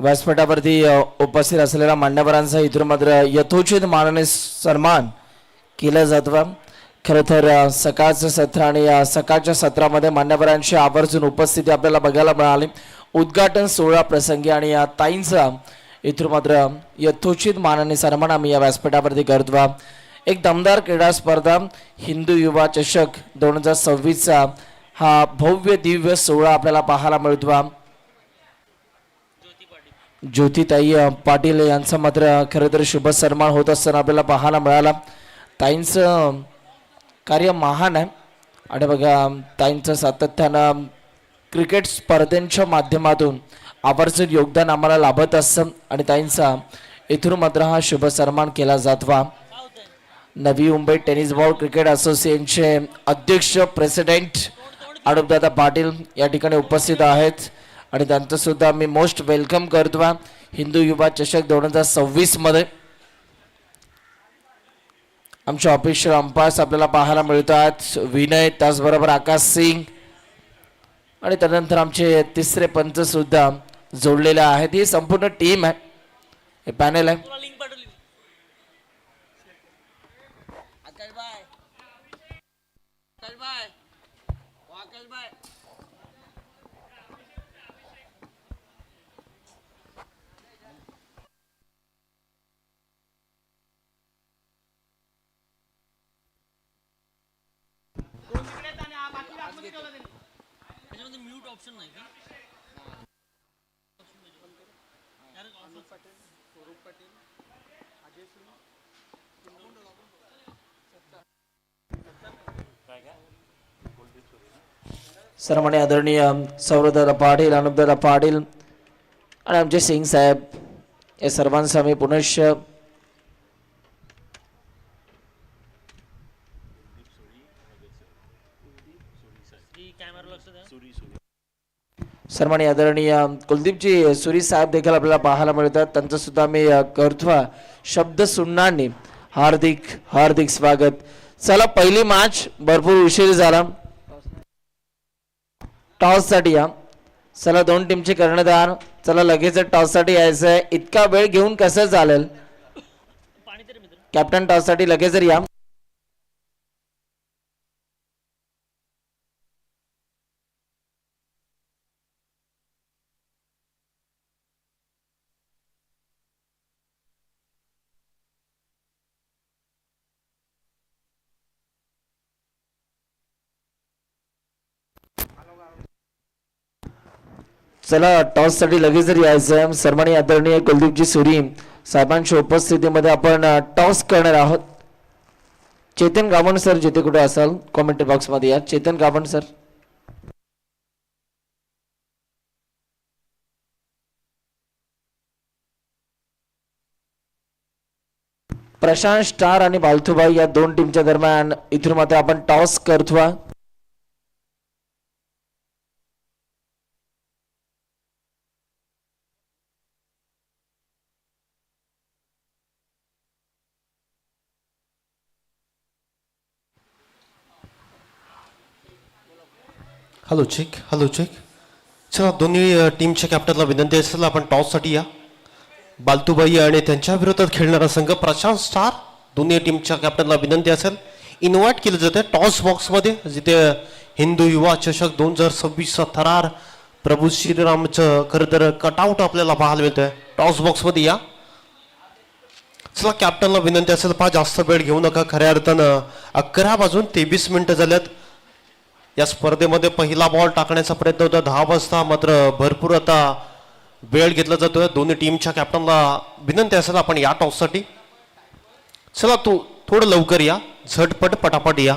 व्यासपीठावरती उपस्थित असलेल्या मान्यवरांचा इथून मात्र यथोचित मानाने सन्मान केला जातो। खरं तर सकाळचं सत्र आणि सकाळच्या सत्रामध्ये मान्यवरांची आवर्जून उपस्थिती आपल्याला बघायला मिळाली। उद्घाटन सोहळा प्रसंगी आणि या ताईंचा इथून मात्र यथोचित मानाने सन्मान आम्ही या व्यासपीठावरती करतो। एक दमदार क्रीडा स्पर्धा हिंदू युवा चषक 2026 हा भव्य दिव्य सोहळा आपल्याला पाहायला मिळतो। ज्योतिताई पाटील यांचा मात्र खरं तर शुभ सन्मान होत असताना आपल्याला पाहायला मिळाला। ताईंचं कार्य महान आहे आणि बघा ताईंचं सातत्यानं क्रिकेट स्पर्धेच्या माध्यमातून आवर्जून योगदान आम्हाला लाभत असतं आणि ताईंचा इथून मात्र हा शुभ सन्मान केला जातो। Navi Mumbai tennis ball cricket असोसिएशनचे अध्यक्ष प्रेसिडेंट अनुपदादा पाटील या ठिकाणी उपस्थित आहेत आणि त्यांचं सुद्धा मी मोस्ट वेलकम करतो हिंदू युवा चषक 2026 मध्ये। आमचे ऑफिशियल अंपायर्स आपल्याला पाहायला मिळतात, विनय त्याचबरोबर आकाश सिंग आणि त्यानंतर आमचे तिसरे पंच सुद्धा जोडलेले आहेत। ही संपूर्ण टीम आहे, हे पॅनल आहे। सर्वमान्य आदरणीय सौरदादा पाटील, अनुपदादा पाटील आणि आमचे सिंग साहेब या सर्वांचा मी पुनश्च सर्वमान्य आदरणीय कुलदीपजी सुरी साहेब देखील आपल्याला पाहायला मिळतात, त्यांचं सुद्धा मी करतो शब्द सुन्नांनी हार्दिक हार्दिक स्वागत। चला पहिली मॅच भरपूर उशीर झाला, टॉस साठी या। चला दोन टीमचे कर्णधार, चला लगेच टॉस साठी यायचंय, इतका वेळ घेऊन कसं चालेल? कॅप्टन टॉस साठी लगेच या। चला टॉस साठी लगेच यायचं। सर्वांनी आदरणीय कुलदीपजी सुरी साहेबांच्या उपस्थितीमध्ये आपण टॉस करणार आहोत। चेतन गावण सर जिथे कुठे असाल कॉमेंट बॉक्स मध्ये या। चेतन गावण सर, प्रशांत स्टार आणि बालथुबाई या दोन टीमच्या दरम्यान इथून मात्र आपण टॉस करतो। Hello check, hello check. चला दोन्ही टीमच्या कॅप्टनला विनंती असेल आपण टॉससाठी या। बालतूबाई आणि त्यांच्या विरोधात खेळणारा संघ प्रशांत स्टार, दोन्ही टीमच्या कॅप्टनला विनंती असेल इन्व्हाइट केलं जातं टॉस बॉक्समध्ये, जिथे हिंदू युवा चषक 2026 थरार प्रभू श्रीरामचं खरं तर कटआउट आपल्याला पाहायला मिळतंय। टॉस बॉक्समध्ये या। चला कॅप्टनला विनंती असेल पहा जास्त वेळ घेऊ नका, खऱ्या अर्थानं 11 वाजून 23 मिनिटं झाल्यात। या स्पर्धेमध्ये पहिला बॉल टाकण्याचा प्रयत्न होता 10 वाजता, मात्र भरपूर आता वेळ घेतला जातोय। दोन्ही टीमच्या कॅप्टनला विनंती असेल आपण या टॉससाठी। चला तू थोडं लवकर या, झटपट पटापट या।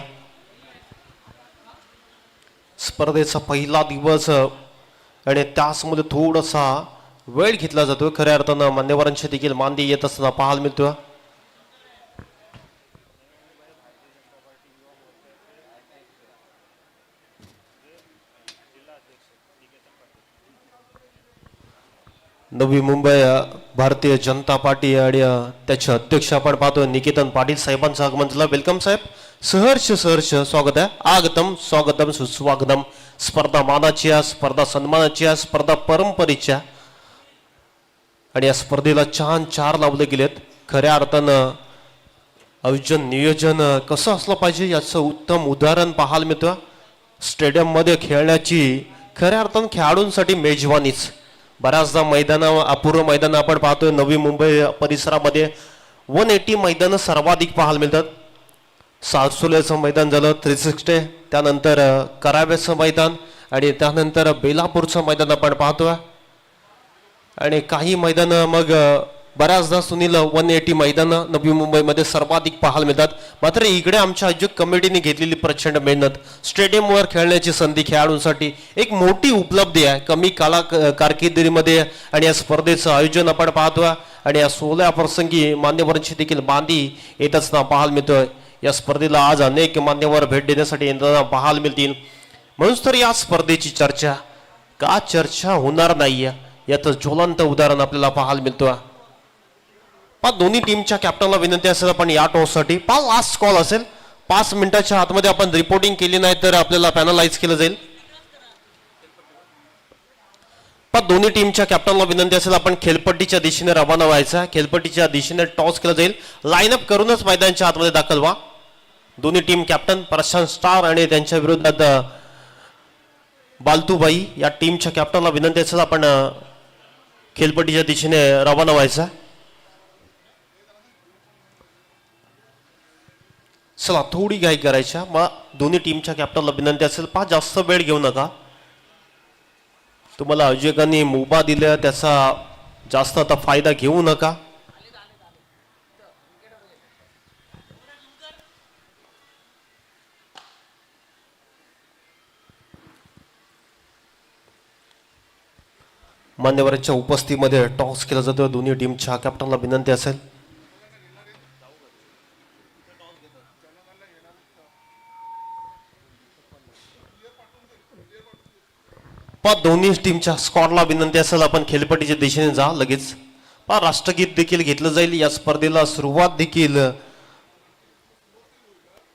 स्पर्धेचा पहिला दिवस आणि त्याचमध्ये थोडासा वेळ घेतला जातोय, खऱ्या अर्थानं मान्यवरांची देखील मानदी येत असताना पाहायला मिळतोय। नवी मुंबई भारतीय जनता पार्टी आणि त्याचे अध्यक्ष आपण पाहतोय निकेतन पाटील साहेबांचं आगमन झालं। वेलकम साहेब, सहर्ष सहर्ष स्वागत आहे। आगतम स्वागतम सुस्वागतम। स्पर्धा मानाची, स्पर्धा सन्मानाची, स्पर्धा परंपरेची। आणि या स्पर्धेला छान 4 लावले गेलेत. खऱ्या अर्थानं आयोजन नियोजन कसं असलं पाहिजे याचं उत्तम उदाहरण पाहायला मिळतं. स्टेडियममध्ये खेळण्याची खऱ्या अर्थानं खेळाडूंसाठी मेजवानीच. बऱ्याचदा अपूर्ण मैदानं आपण पाहतोय. नवी मुंबई परिसरामध्ये 180 मैदानं सर्वाधिक पाहायला मिळतात. सारसोल्याचं मैदान झालं 360, त्यानंतर कराव्याचं मैदान आणि त्यानंतर बेलापूरचं मैदान आपण पाहतोय. आणि काही मैदानं मग बऱ्याचदा सुनील 180 मैदानं नवी मुंबईमध्ये सर्वाधिक पाहायला मिळतात. मात्र इकडे आमच्या आयोजक कमिटीने घेतलेली प्रचंड मेहनत, स्टेडियमवर खेळण्याची संधी खेळाडूंसाठी एक मोठी उपलब्धी आहे कमी कारकिर्दीमध्ये. आणि या स्पर्धेचं आयोजन आपण पाहतोय आणि या सोहळ्या प्रसंगी मान्यवरांची देखील बांधी येत असताना पाहायला मिळतोय. या स्पर्धेला आज अनेक मान्यवर भेट देण्यासाठी येताना पाहायला मिळतील. म्हणूनच तर या स्पर्धेची चर्चा होणार नाहीये याचं ज्वलंत उदाहरण आपल्याला पाहायला मिळतोय. दोन्ही टीमच्या कॅप्टनला विनंती असेल आपण या टॉससाठी लास्ट कॉल असेल, 5 मिनिटाच्या आतमध्ये आपण रिपोर्टिंग केली नाही तर आपल्याला पॅनलाइज केलं जाईल. दोन्ही टीमच्या कॅप्टनला विनंती असेल आपण खेळपट्टीच्या दिशेने रवाना व्हायचा. खेळपट्टीच्या दिशेने टॉस केलं जाईल. लाईनअप करूनच मैदानाच्या आतमध्ये दाखल व्हा. दोन्ही टीम कॅप्टन प्रशांत स्टार आणि त्यांच्या विरोधात बालतूबाई या टीमच्या कॅप्टनला विनंती असेल आपण खेळपट्टीच्या दिशेने रवाना व्हायचा. चला थोडी घाई करायच्या. मग दोन्ही टीमच्या कॅप्टनला विनंती असेल जास्त वेळ घेऊ नका. तुम्हाला आयोजकांनी मुभा दिल्या त्याचा जास्त आता फायदा घेऊ नका. मान्यवरांच्या उपस्थितीमध्ये टॉस केला जातो. दोन्ही टीमच्या कॅप्टनला विनंती असेल दोन्ही टीमच्या स्क्वॉडला विनंती असेल आपण खेळपट्टीच्या दिशेने जा लगेच. राष्ट्रगीत देखील घेतलं जाईल. या स्पर्धेला सुरुवात देखील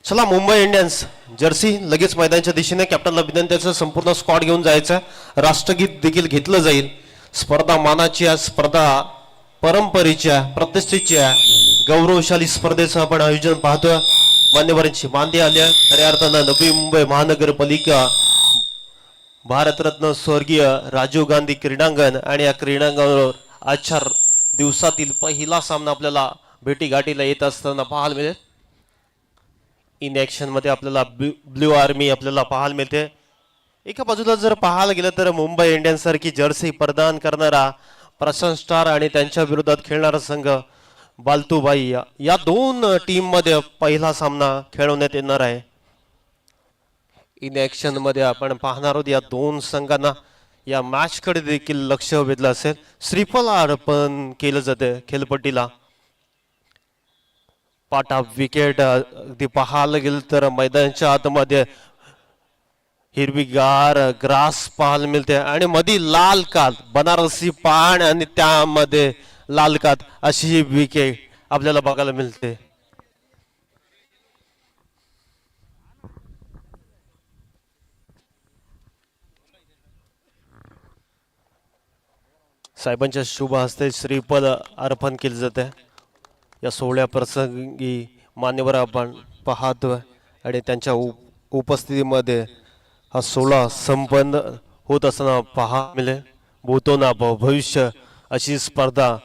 चला मुंबई इंडियन्स जर्सी लगेच मैदानाच्या दिशेने. कॅप्टनला विनंती असेल संपूर्ण स्क्वॉड घेऊन जायचं. राष्ट्रगीत देखील घेतलं जाईल. स्पर्धा मानाची आहे, स्पर्धा परंपरेच्या प्रतिष्ठेच्या गौरवशाली स्पर्धेचं आपण आयोजन पाहतोय. मान्यवरांची बांधी आल्या. खऱ्या अर्थानं नवी मुंबई महानगरपालिका भारतरत्न स्वर्गीय राजीव गांधी क्रीडांगण आणि या क्रीडांगणावर आजच्या दिवसातील पहिला सामना आपल्याला भेटीगाठीला येत असताना पाहायला मिळेल. इन ऍक्शन मध्ये आपल्याला ब्ल्यू आर्मी आपल्याला पाहायला मिळते. एका बाजूला जर पाहायला गेलं तर मुंबई इंडियन्स सारखी जर्सी परिधान करणारा प्रशांत स्टार आणि त्यांच्या विरोधात खेळणारा संघ बालतूबाई या दोन टीम मध्ये पहिला सामना खेळवण्यात येणार आहे. इन ऍक्शन मध्ये आपण पाहणार आहोत या दोन संघांना या मॅच कडे देखील लक्ष वेधलं असेल. श्रीफल अर्पण केलं जाते खेळपट्टीला. पाटा विकेट अगदी पाहायला गेलं तर मैदानाच्या आतमध्ये हिरवीगार ग्रास पाहायला मिळते आणि मध्ये लाल कात बनारसी पान आणि त्यामध्ये लाल कात अशी विकेट आपल्याला बघायला मिळते. साहेबांच्या शुभ हस्ते श्रीफल अर्पण केले जाते. या सोहळ्या प्रसंगी मान्यवर आपण पाहतोय आणि त्यांच्या उपस्थितीमध्ये हा सोहळा संपन्न होत असताना पाहायला मिळेल. भूतो ना भविष्य अशी स्पर्धा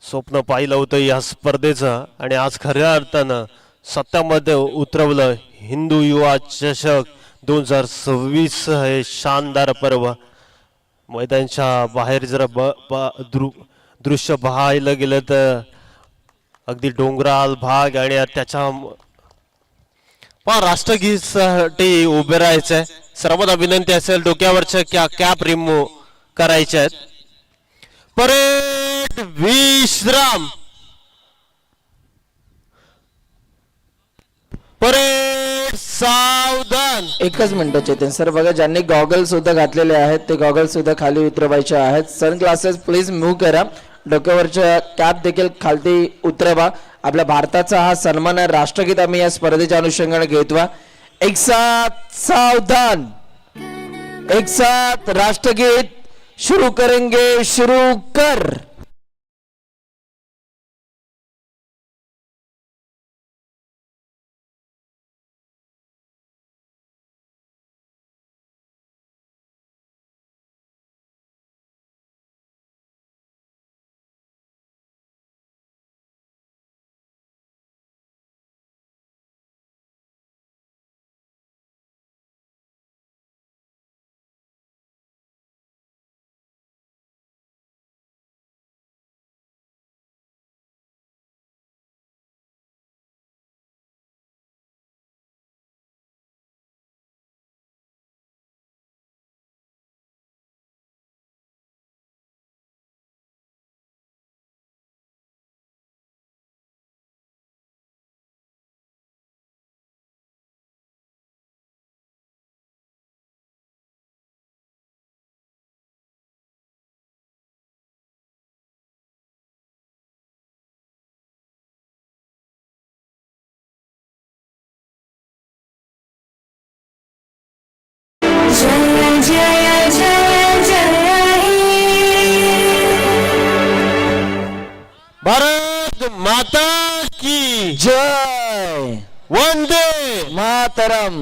स्वप्न पाहिलं होतं या स्पर्धेचं आणि आज खऱ्या अर्थानं सत्यामध्ये उतरवलं. हिंदू युवा चषक 2026 हे शानदार पर्व. मैदानाच्या बाहेर जर दृश्य पाहायला गेलं तर अगदी डोंगराळ भाग आणि त्याच्या राष्ट्रगीतासाठी उभे राहायचंय. सर्वांना विनंती असेल डोक्यावरच्या कॅप रिमूव्ह करायच्या आहेत. परेड विश्राम. परेड सावधान. एकच मिनिट चेतन सर, बघा ज्यांनी गॉगल सुद्धा घातलेले आहेत ते गॉगल सुद्धा खाली उतरवायचे आहेत. सनग्लासेस प्लीज मूव्ह करा. डोक्यावरच्या कॅप देखील खाली उतरवा. आपल्या भारताचा हा सन्मान आहे. राष्ट्रगीत आम्ही या स्पर्धेच्या अनुषंगाने घेतवा. एक साथ सावधान. एक साथ राष्ट्रगीत शुरू करेंगे. शुरू कर. माता की जय वंदे मातरम.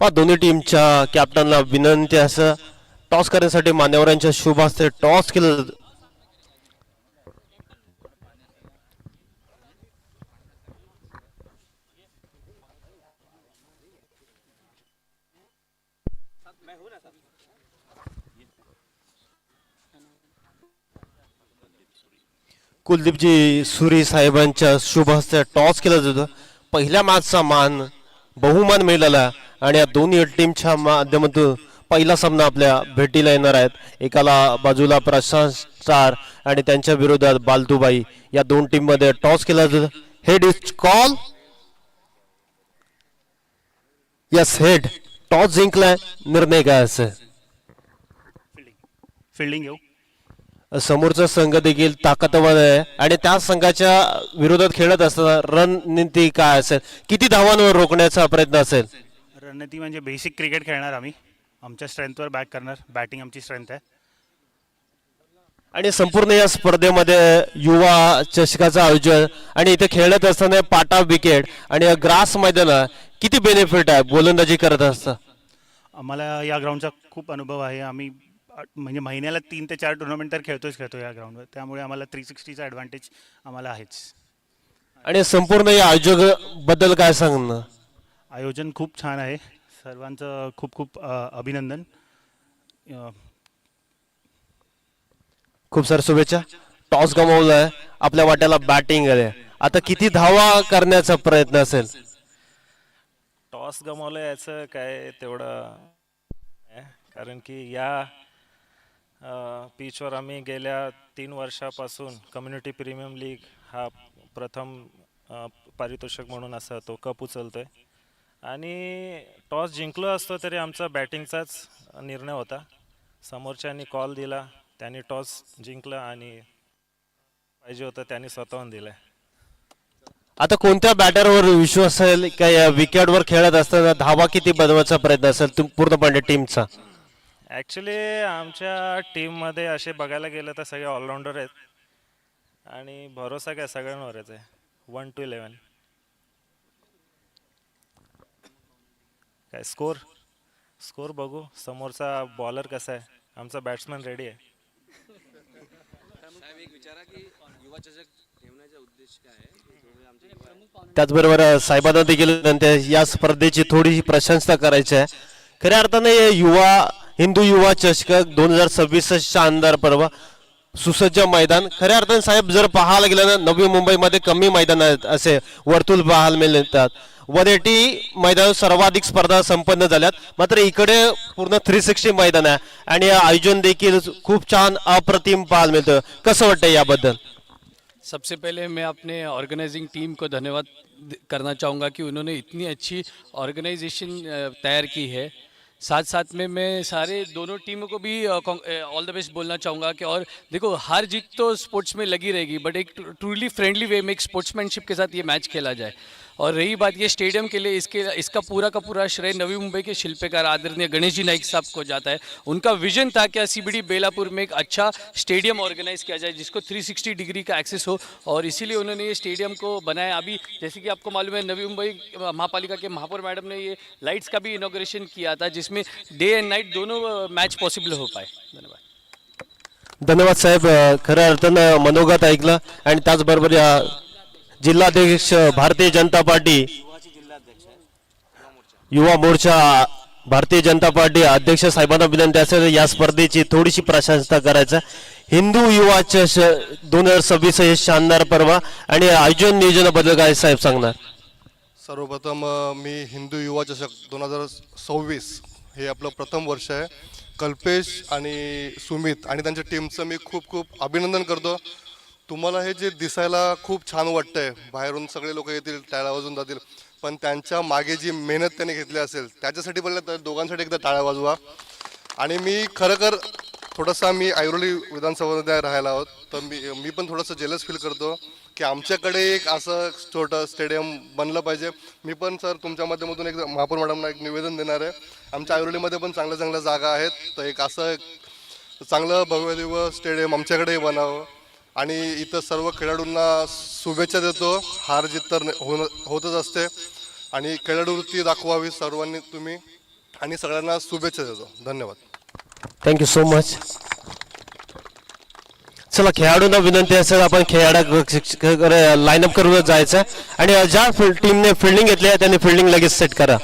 दोन्ही टीमच्या कॅप्टनला विनंती असं टॉस करण्यासाठी मान्यवरांच्या शुभ हस्ते टॉस केलं. कुलदीपजी सुरी साहेबांच्या शुभ हस्ते टॉस केला जातो. पहिल्या मॅचचा मान बहुमान मिळाला आणि या दोन्ही टीमच्या माध्यमातून पहिला सामना आपल्या भेटीला येणार आहेत. एकाला बाजूला प्रशांत स्टार आणि त्यांच्या विरोधात बालतूबाई. या दोन टीम मध्ये टॉस केला जातो. Head is call. Yes head. Toss जिंकलाय. निर्णय काय असेल? फिल्डिंग येऊ. समोरचा संघ देखील ताकदवान आहे आणि त्या संघाच्या विरोधात खेळत असताना रणनीती काय असेल? किती धावांवर रोखण्याचा प्रयत्न असेल? रणनीती म्हणजे बेसिक क्रिकेट खेळणार आम्ही. आमच्या स्ट्रेंथवर बॅक करणार. बॅटिंग आमची स्ट्रेंथ आहे. आणि संपूर्ण या स्पर्धेमध्ये युवा चषकाचं आयोजन आणि इथे खेळत असताना पाटा विकेट आणि ग्रास मैदान किती बेनिफिट आहे गोलंदाजी करत असता? आम्हाला या ग्राउंडचा खूप अनुभव आहे. आम्ही म्हणजे महिन्याला 3 ते 4 टुर्नामेंट तर खेळतो या ग्राउंडवर. त्यामुळे आम्हाला 360चा ॲडव्हान्टेज आम्हाला आहेच. आणि संपूर्ण या आयोजक बद्दल काय सांगणं? आयोजन खूप छान आहे. सर्वांचं खूप खूप अभिनंदन. खूप साऱ्या शुभेच्छा. टॉस गमावलाय. आपल्या वाट्याला बॅटिंग आहे. आता किती धावा करण्याचा प्रयत्न असेल? टॉस गमावलं याचं काय तेवढं आहे, कारण की या पिचवर आम्ही गेल्या 3 वर्षापासून कम्युनिटी प्रीमियम लीग हा प्रथम पारितोषिक म्हणून असा तो कप उचलतोय आणि टॉस जिंकलो असतो तरी आमचा बॅटिंगचाच निर्णय होता. समोरच्यांनी कॉल दिला, त्यांनी टॉस जिंकला आणि पाहिजे होतं त्यांनी स्वतःहून दिलं. आता कोणत्या बॅटरवर विश्वास असेल का या विकेटवर खेळत असताना धावा किती बनवायचा प्रयत्न असेल पूर्णपणे टीमचा? ॲक्च्युली आमच्या टीममध्ये असे बघायला गेलं तर सगळे ऑलराऊंडर आहेत आणि भरोसा काय सगळ्यांवरच आहे. 1 to 11 काय स्कोर बघू. समोरचा बॉलर कसा आहे, आमचा बॅट्समॅन रेडी आहे. त्याचबरोबर साहेबांना देखील या स्पर्धेची थोडीशी प्रशंसा करायची आहे. खऱ्या अर्थाने हिंदू युवा चषक 2026 शानदार पर्व, सुसज्ज मैदान. खऱ्या अर्थाने साहेब जर पाहायला गेलं ना, नवी मुंबईमध्ये कमी मैदान आहेत असे वर्तुळ पाहायला मिळतात. 180 मैदान सर्वाधिक स्पर्धा संपन्न झाल्यात. मात्र इकडे पूर्ण 360 मैदान आहे आणि आयोजन देखील खूप छान अप्रतिम पाहायला मिळतं. कसं वाटतं याबद्दल? सबसे पहले मैं अपने ऑर्गेनाइजिंग टीम को धन्यवाद करना चाहूँगा कि उन्होंने इतनी अच्छी ऑर्गेनाइजेशन तैयार की है. साथ साथ में मैं सारे दोनों टीमों को भी ऑल द बेस्ट बोलना चाहूँगा कि और देखो हार जीत तो स्पोर्ट्स में लगी रहेगी, बट एक ट्रूली फ्रेंडली वे में एक स्पोर्ट्समैनशिप के साथ ये मैच खेला जाए. और रही बात ये स्टेडियम के लिए, इसका पूरा का पूरा श्रेय नवी मुंबई के शिल्पकार आदरणीय गणेश जी नाइक साहब को जाता है. उनका विजन था कि सीबीडी बेलापुर में एक अच्छा स्टेडियम ऑर्गेनाइज किया जाए जिसको 360 डिग्री का एक्सेस हो, और इसीलिए उन्होंने ये स्टेडियम को बनाया. अभी जैसे कि आपको मालूम है नवी मुंबई महापालिका के महापौर मैडम ने ये लाइट्स का भी इनॉग्रेशन किया था जिसमें डे एंड नाइट दोनों मैच पॉसिबल हो पाए. धन्यवाद. धन्यवाद साहेब. खऱ्या अर्थानं मनोगत ऐकलं आणि त्याचबरोबर या जिल्हाध्यक्ष भारतीय जनता पार्टी युवा मोर्चा भारतीय जनता पार्टी अध्यक्ष साहेबांना विनंती असेल या स्पर्धेची थोडीशी प्रशंसा करायचं. हिंदू युवा चषक 2026 हे शानदार पर्व आणि आयोजन नियोजनाबद्दल काय साहेब सांगणार? सर्वप्रथम मी हिंदू युवा चषक 2026 हे आपलं प्रथम वर्ष आहे. कल्पेश आणि सुमित आणि त्यांच्या टीमचं मी खूप खूप अभिनंदन करतो. तुम्हाला हे जे दिसायला खूप छान वाटतंय, बाहेरून सगळे लोक येतील टाळ्या वाजवून जातील, पण त्यांच्या मागे जी मेहनत त्यांनी घेतली असेल त्याच्यासाठी पहिलं तर दोघांसाठी एकदा टाळ्या वाजवा. आणि मी खरं थोडासा मी ऐरोली विधानसभामध्ये राहायला आहोत, तर मी पण थोडंसं जेलस फील करतो की आमच्याकडे एक असं छोटं स्टेडियम बनलं पाहिजे. मी पण सर तुमच्या माध्यमातून एक महापौर मॅडमना एक निवेदन देणार आहे. आमच्या ऐरोलीमध्ये पण चांगल्या चांगल्या जागा आहेत, तर एक असं चांगलं भव्य दिव्य स्टेडियम आमच्याकडेही बनावं. आणि इथं सर्व खेळाडूंना शुभेच्छा देतो. हार जीत तर होतच असते आणि खेळाडू वृत्ती दाखवावी सर्वांनी तुम्ही आणि सगळ्यांना शुभेच्छा देतो. धन्यवाद. Thank you so much. चला खेळाडूंना विनंती असेल आपण लाईनअप करूनच जायचं आणि ज्या टीमने फिल्डिंग घेतली आहे त्यांनी फिल्डिंग लगेच सेट करा.